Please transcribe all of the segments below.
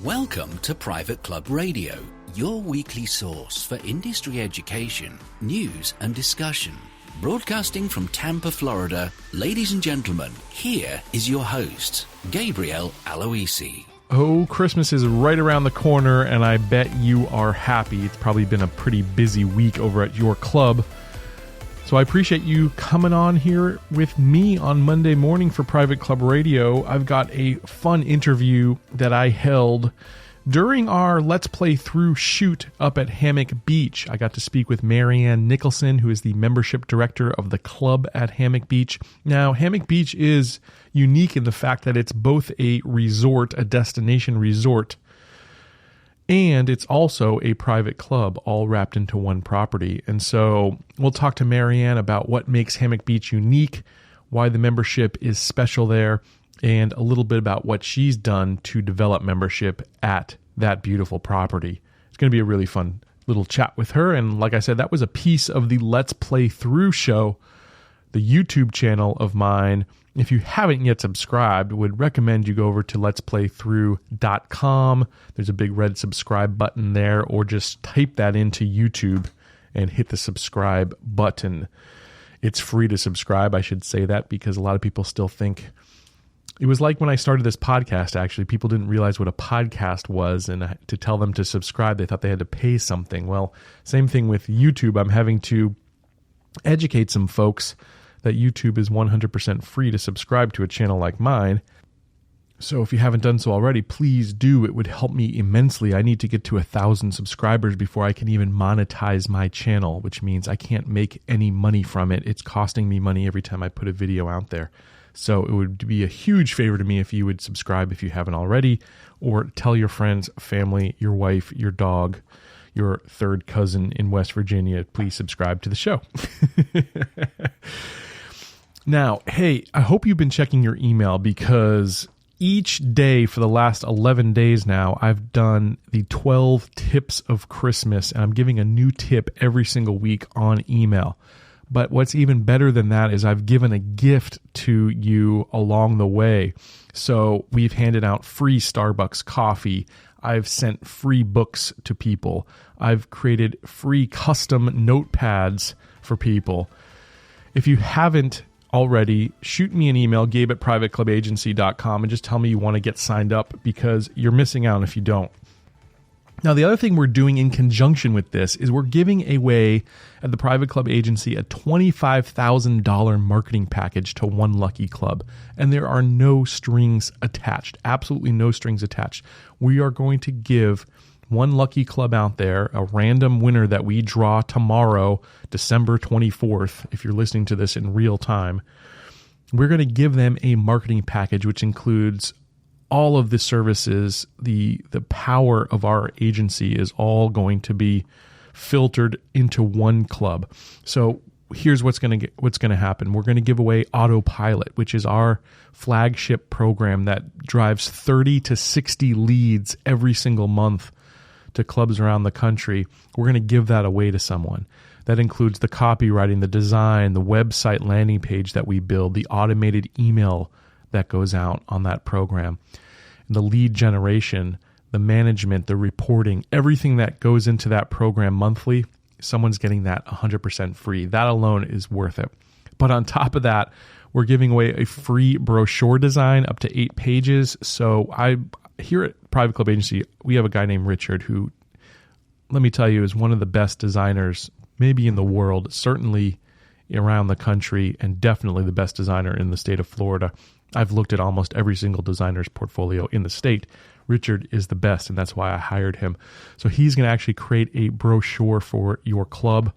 Welcome to Private Club Radio, your weekly source for industry education, news and discussion. Broadcasting from Tampa, Florida, ladies and gentlemen, here is your host, Gabriel Aloisi. Oh, Christmas is right around the corner, and I bet you are happy. It's probably been a pretty busy week over at your club. So I appreciate you coming on here with me on Monday morning for Private Club Radio. I've got a fun interview that I held during our Let's Play Through shoot up at Hammock Beach. I got to speak with Marianne Nicholson, who is the membership director of the club at Hammock Beach. Now, Hammock Beach is unique in the fact that it's both a resort, a destination resort, and it's also a private club all wrapped into one property. And so we'll talk to Marianne about what makes Hammock Beach unique, why the membership is special there, and a little bit about what she's done to develop membership at that beautiful property. It's going to be a really fun little chat with her. And like I said, that was a piece of the Let's Play Through show, the YouTube channel of mine. If you haven't yet subscribed, would recommend you go over to letsplaythrough.com. There's a big red subscribe button there, or just type that into YouTube and hit the subscribe button. It's free to subscribe. I should say that because a lot of people still think it was like when I started this podcast, actually. People didn't realize what a podcast was, and to tell them to subscribe, they thought they had to pay something. Well, same thing with YouTube. I'm having to educate some folks that YouTube is 100% free to subscribe to a channel like mine. So if you haven't done so already, please do. It would help me immensely. I need to get to 1,000 subscribers before I can even monetize my channel, which means I can't make any money from it. It's costing me money every time I put a video out there. So it would be a huge favor to me if you would subscribe if you haven't already, or tell your friends, family, your wife, your dog, your third cousin in West Virginia, please subscribe to the show. Now, hey, I hope you've been checking your email, because each day for the last 11 days now, I've done the 12 tips of Christmas, and I'm giving a new tip every single week on email. But what's even better than that is I've given a gift to you along the way. So we've handed out free Starbucks coffee. I've sent free books to people. I've created free custom notepads for people. If you haven't already, shoot me an email, gabe@privateclubagency.com, and just tell me you want to get signed up, because you're missing out if you don't. Now, the other thing we're doing in conjunction with this is we're giving away at the Private Club Agency a $25,000 marketing package to one lucky club. And there are no strings attached, absolutely no strings attached. We are going to give one lucky club out there, a random winner that we draw tomorrow, December 24th, if you're listening to this in real time. We're going to give them a marketing package, which includes all of the services. The power of our agency is all going to be filtered into one club. So here's what's going to happen. We're going to give away Autopilot, which is our flagship program that drives 30 to 60 leads every single month to clubs around the country. We're going to give that away to someone. That includes the copywriting, the design, the website landing page that we build, the automated email that goes out on that program, the lead generation, the management, the reporting, everything that goes into that program monthly. Someone's getting that 100% free. That alone is worth it. But on top of that, we're giving away a free brochure design up to 8 pages. So here at Private Club Agency, we have a guy named Richard who, let me tell you, is one of the best designers maybe in the world, certainly around the country, and definitely the best designer in the state of Florida. I've looked at almost every single designer's portfolio in the state. Richard is the best, and that's why I hired him. So he's going to actually create a brochure for your club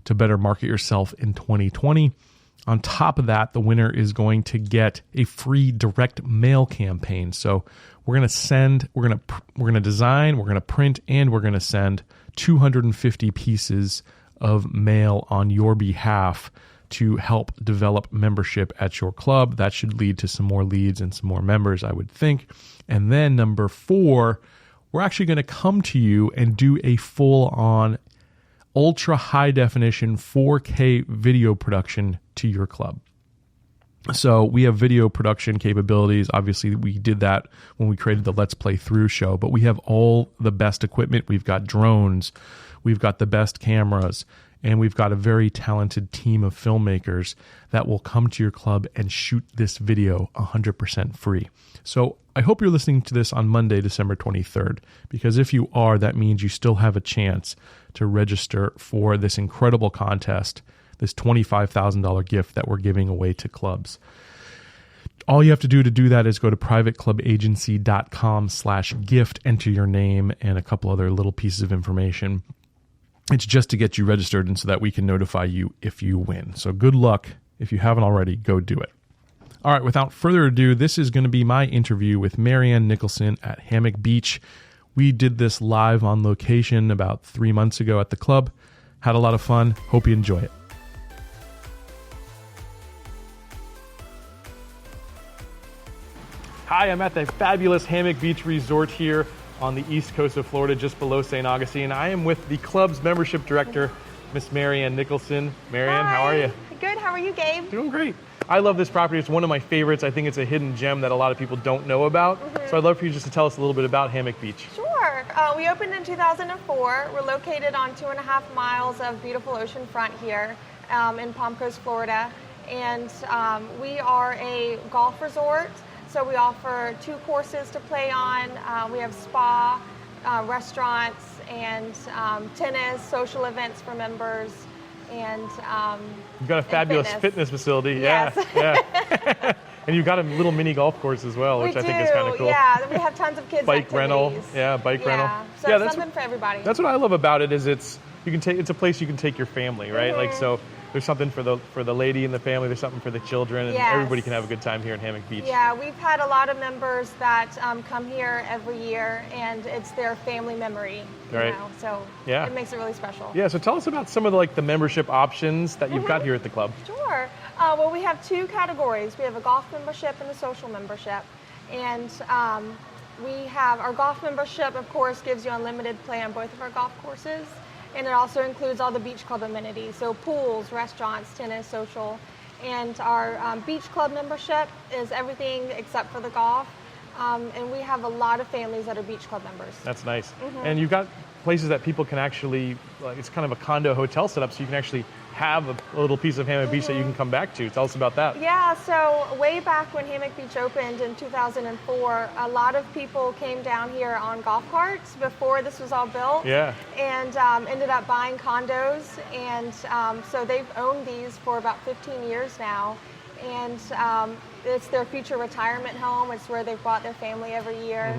to better market yourself in 2020. On top of that, the winner is going to get a free direct mail campaign. So we're going to send, we're going to design, we're going to print, and we're going to send 250 pieces of mail on your behalf to help develop membership at your club. That should lead to some more leads and some more members, I would think. And then number 4, we're actually going to come to you and do a full-on ultra high definition 4K video production to your club. So we have video production capabilities. Obviously, we did that when we created the Let's Play Through show, but we have all the best equipment. We've got drones, we've got the best cameras, and we've got a very talented team of filmmakers that will come to your club and shoot this video 100% free. So I hope you're listening to this on Monday, December 23rd, because if you are, that means you still have a chance to register for this incredible contest, this $25,000 gift that we're giving away to clubs. All you have to do that is go to privateclubagency.com/gift, enter your name and a couple other little pieces of information. It's just to get you registered and so that we can notify you if you win. So good luck. If you haven't already, go do it. All right, without further ado, this is going to be my interview with Marianne Nicholson at Hammock Beach. We did this live on location about 3 months ago at the club. Had a lot of fun. Hope you enjoy it. Hi, I'm at the fabulous Hammock Beach Resort here on the east coast of Florida, just below St. Augustine. I am with the club's membership director, Miss Marianne Nicholson. Marianne, Hi. How are you? Good, how are you, Gabe? Doing great. I love this property. It's one of my favorites. I think it's a hidden gem that a lot of people don't know about. So I'd love for you just to tell us a little bit about Hammock Beach. Sure. We opened in 2004. We're located on 2.5 miles of beautiful oceanfront here in Palm Coast, Florida. And we are a golf resort. So we offer 2 courses to play on. We have spa, restaurants, and tennis, social events for members, and you've got a fabulous fitness facility. Yes. Yeah. And you've got a little mini golf course as well, which I think is kind of cool. Yeah, we have tons of kids' bike activities. rental. Yeah, bike rental. So it's something for everybody. That's what I love about it. Is it's a place you can take your family, right? Like so. There's something for the lady in the family. There's something for the children, and everybody can have a good time here in Hammock Beach. Yeah, we've had a lot of members that come here every year, and it's their family memory. Right. So it makes it really special. Yeah. So tell us about some of the membership options that you've got here at the club. Sure. Well, we have 2 categories. We have a golf membership and a social membership, and we have our golf membership. Of course, gives you unlimited play on both of our golf courses. And it also includes all the beach club amenities, so pools, restaurants, tennis, social. And our beach club membership is everything except for the golf. And we have a lot of families that are beach club members. That's nice. And you've got places that people can actually, it's kind of a condo hotel setup, so you can actually have a little piece of Hammock Beach that you can come back to. Tell us about that. Yeah, so way back when Hammock Beach opened in 2004, a lot of people came down here on golf carts before this was all built. Yeah. And ended up buying condos. And so they've owned these for about 15 years now. And it's their future retirement home. It's where they've brought their family every year.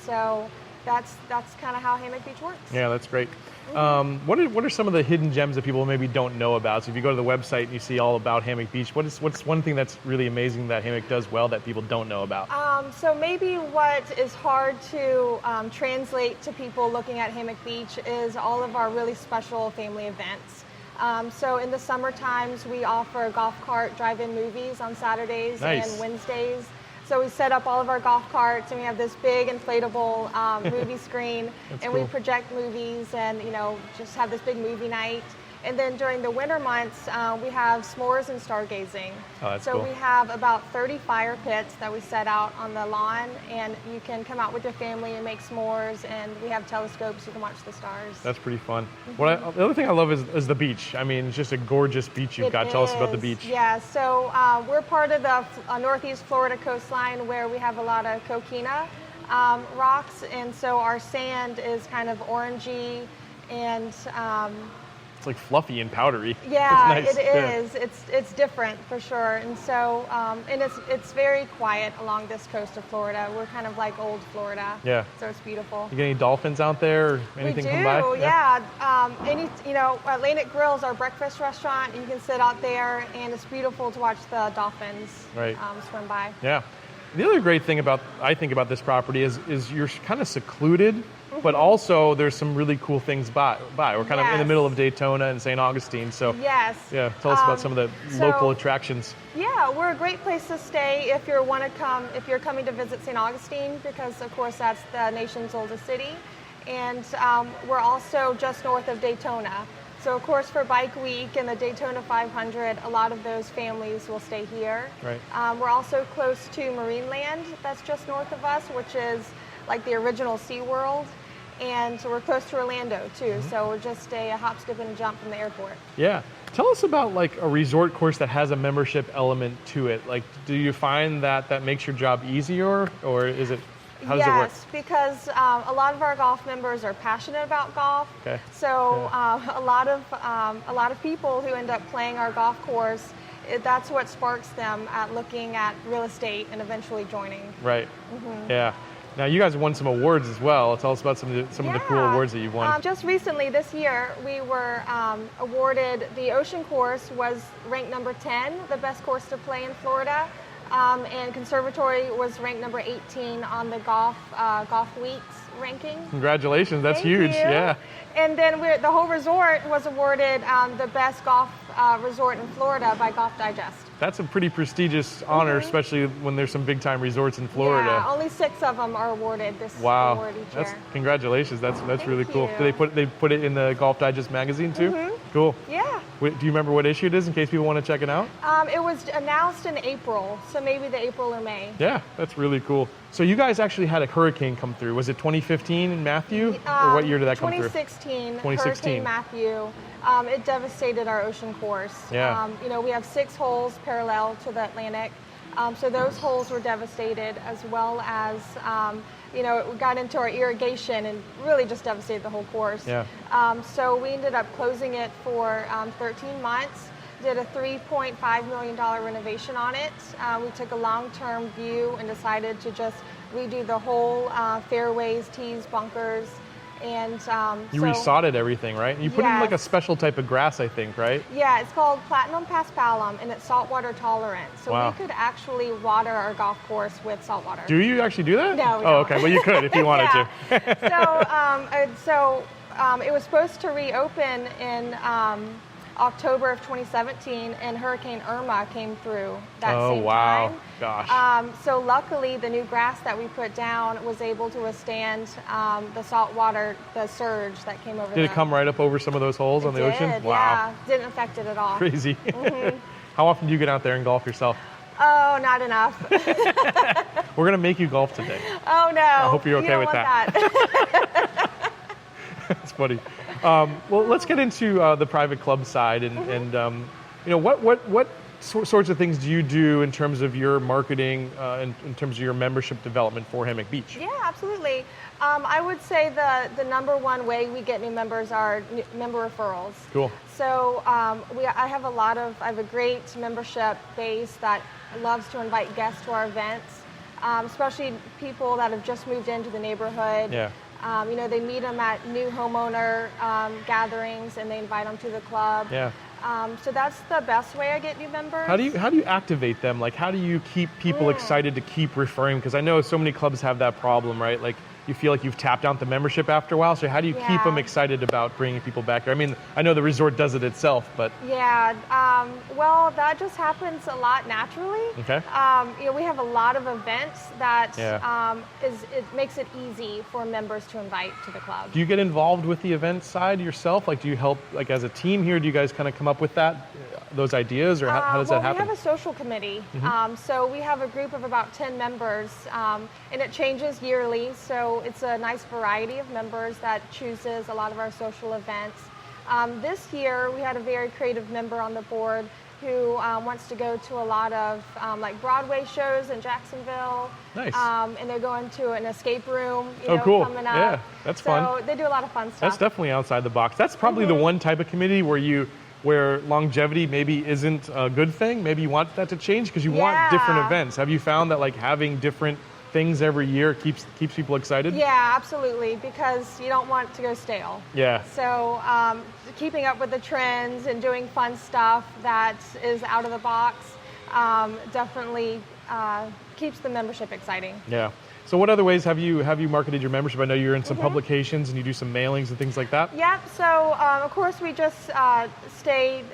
So that's kind of how Hammock Beach works. Yeah, that's great. What are some of the hidden gems that people maybe don't know about? So if you go to the website and you see all about Hammock Beach, what's one thing that's really amazing that Hammock does well that people don't know about? So maybe what is hard to translate to people looking at Hammock Beach is all of our really special family events. So in the summer times, we offer golf cart drive-in movies on Saturdays and Wednesdays. So we set up all of our golf carts, and we have this big inflatable movie screen, and we project movies, and just have this big movie night. And then during the winter months, we have s'mores and stargazing. Oh, that's so cool. We have about 30 fire pits that we set out on the lawn, and you can come out with your family and make s'mores, and we have telescopes you can watch the stars. That's pretty fun. The other thing I love is the beach. I mean, it's just a gorgeous beach you've got. Tell us about the beach. Yeah, so we're part of the Northeast Florida coastline where we have a lot of coquina rocks, and so our sand is kind of orangey and it's like fluffy and powdery. Yeah, it's nice. It is. It's different for sure, and so and it's very quiet along this coast of Florida. We're kind of like old Florida. Yeah. So it's beautiful. You get any dolphins out there or anything come by? We do. Yeah. Atlantic Grill is our breakfast restaurant. You can sit out there, and it's beautiful to watch the dolphins swim by. Yeah. The other great thing I think about this property is you're kind of secluded, but also there's some really cool things by. We're kind of in the middle of Daytona and St. Augustine, so tell us about some of the local attractions. Yeah, we're a great place to stay if you're coming to visit St. Augustine, because of course that's the nation's oldest city, and we're also just north of Daytona. So of course for Bike Week and the Daytona 500, a lot of those families will stay here. Right. We're also close to Marineland, that's just north of us, which is like the original SeaWorld. And so we're close to Orlando too, so we're just a hop, skip, and a jump from the airport. Yeah. Tell us about like a resort course that has a membership element to it. Like, do you find that makes your job easier, or is it, how does it work? Yes, because a lot of our golf members are passionate about golf. Okay. So a lot of people who end up playing our golf course, that's what sparks them at looking at real estate and eventually joining. Right. Yeah. Now, you guys won some awards as well. Tell us about some of the cool awards that you've won. Just recently, this year, we were awarded, the Ocean course was ranked number 10, the best course to play in Florida. And Conservatory was ranked number 18 on the Golf Week's ranking. Congratulations, that's Thank huge. you. Yeah. And then the whole resort was awarded the best golf resort in Florida by Golf Digest. That's a pretty prestigious honor, especially when there's some big time resorts in Florida. Yeah, only 6 of them are awarded this award each year. Congratulations, that's really cool. you. Do they put it in the Golf Digest magazine too? Cool. Yeah. Do you remember what issue it is in case people want to check it out? It was announced in April, so maybe the April or May. Yeah, that's really cool. So you guys actually had a hurricane come through. Was it 2015 in Matthew? Or what year did that come through? 2016. 2016. Hurricane Matthew. It devastated our ocean course. Yeah. We have 6 holes parallel to the Atlantic. So those holes were devastated, as well as, we got into our irrigation and really just devastated the whole course. Yeah. So we ended up closing it for 13 months, did a $3.5 million renovation on it. We took a long-term view and decided to just redo the whole fairways, tees, bunkers. And you resodded everything, right? You put in like a special type of grass, I think, right? Yeah, it's called Platinum Paspalum, and it's saltwater tolerant. So we could actually water our golf course with salt water. Do you actually do that? No, we don't. don't. Okay. Well, you could if you wanted to. So it was supposed to reopen in October of 2017, and Hurricane Irma came through that same time. Gosh. So luckily, the new grass that we put down was able to withstand the salt water, the surge that came over. Did it come right up over some of those holes on the ocean? Wow. Yeah, didn't affect it at all. Crazy. How often do you get out there and golf yourself? Oh, not enough. We're going to make you golf today. Oh, no. I hope you're okay with that. That's funny. Well, let's get into the private club side, and what sorts of things do you do in terms of your marketing, in terms of your membership development for Hammock Beach? Yeah, absolutely. I would say the number one way we get new members are member referrals. Cool. So I have a great membership base that loves to invite guests to our events, especially people that have just moved into the neighborhood. Yeah. They meet them at new homeowner gatherings, and they invite them to the club. Yeah. So that's the best way I get new members. How do you activate them? Like, how do you keep people excited to keep referring? Because I know so many clubs have that problem, right? Like, you feel like you've tapped out the membership after a while. So how do you keep them excited about bringing people back here? I mean, I know the resort does it itself, but yeah. Well, that just happens a lot naturally. Okay. We have a lot of events that it makes it easy for members to invite to the club. Do you get involved with the event side yourself? Like, do you help, like, as a team here? Do you guys kind of come up with those ideas, or how does that happen? We have a social committee. So we have a group of about 10 members, and it changes yearly. So it's a nice variety of members that chooses a lot of our social events. This year, we had a very creative member on the board who wants to go to a lot of like Broadway shows in Jacksonville. Nice. And they're going to an escape room cool. coming up. Yeah, that's fun. So they do a lot of fun stuff. That's definitely outside the box. That's probably the one type of committee where longevity maybe isn't a good thing. Maybe you want that to change because you want different events. Have you found that like having different things every year keeps people excited? Yeah, absolutely, because you don't want to go stale. Yeah. So keeping up with the trends and doing fun stuff that is out of the box definitely keeps the membership exciting. Yeah. So what other ways have you marketed your membership? I know you're in some publications and you do some mailings and things like that. Yep. So of course we just stayed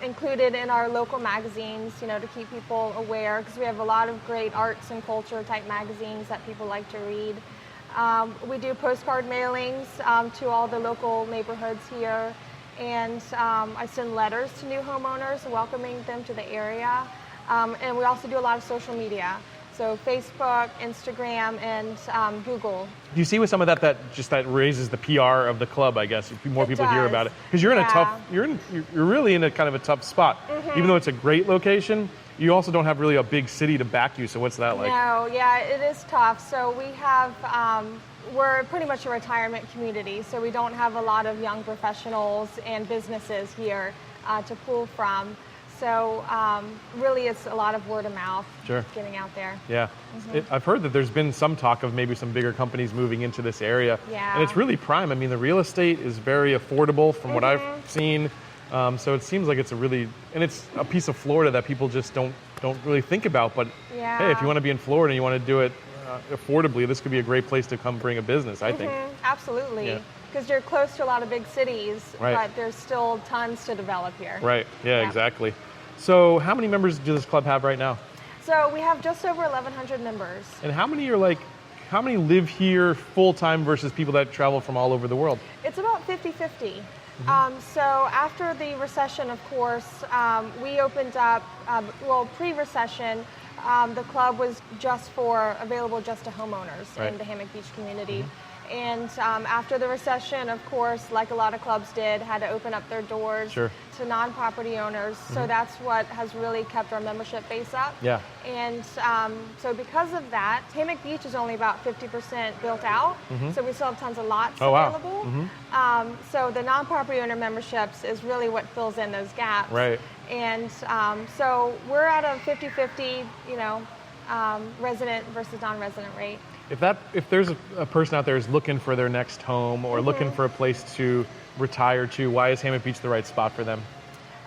included in our local magazines, to keep people aware, because we have a lot of great arts and culture type magazines that people like to read. We do postcard mailings to all the local neighborhoods here, and I send letters to new homeowners welcoming them to the area. And we also do a lot of social media. So Facebook, Instagram, and Google. Do you see with some of that raises the PR of the club? I guess if more people hear about it, because you're in you're really in a kind of a tough spot. Even though it's a great location, you also don't have really a big city to back you. So what's that like? No, yeah, it is tough. So we have we're pretty much a retirement community, so we don't have a lot of young professionals and businesses here to pull from. So really it's a lot of word of mouth getting out there. Yeah. I've heard that there's been some talk of maybe some bigger companies moving into this area. Yeah. And it's really prime. I mean, the real estate is very affordable from what I've seen. So it seems like it's and it's a piece of Florida that people just don't really think about. But hey, if you want to be in Florida and you want to do it affordably, this could be a great place to come bring a business, I think. Absolutely. Because you're close to a lot of big cities, but there's still tons to develop here. Right, yeah, exactly. So how many members does this club have right now? So we have just over 1,100 members. And how many live here full-time versus people that travel from all over the world? It's about 50-50. So after the recession, of course, we opened up, pre-recession, the club was available just to homeowners in the Hammock Beach community. And after the recession, of course, like a lot of clubs did, had to open up their doors to non-property owners. So that's what has really kept our membership base up. Yeah. And so because of that, Hammock Beach is only about 50% built out. So we still have tons of lots available. So the non-property owner memberships is really what fills in those gaps. Right. And so we're at a 50-50, resident versus non-resident rate. If there's a person out there who's looking for their next home or looking for a place to retire to, why is Hammock Beach the right spot for them?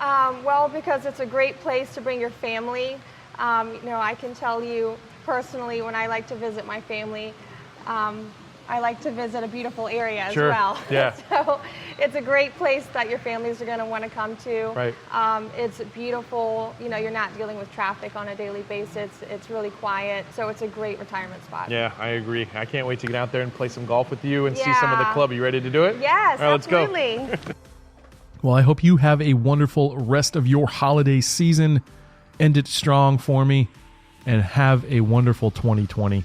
Well, because it's a great place to bring your family. I can tell you personally, when I like to visit my family, I like to visit a beautiful area as well. Yeah. So it's a great place that your families are going to want to come to. Right. It's beautiful. You're not dealing with traffic on a daily basis. It's really quiet. So it's a great retirement spot. Yeah, I agree. I can't wait to get out there and play some golf with you and see some of the club. Are you ready to do it? Yes, all right, absolutely. Let's go. Well, I hope you have a wonderful rest of your holiday season. End it strong for me and have a wonderful 2020.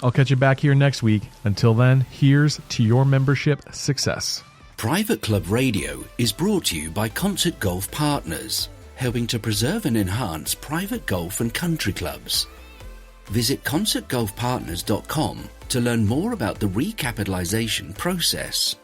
I'll catch you back here next week. Until then, here's to your membership success. Private Club Radio is brought to you by Concert Golf Partners, helping to preserve and enhance private golf and country clubs. Visit concertgolfpartners.com to learn more about the recapitalization process.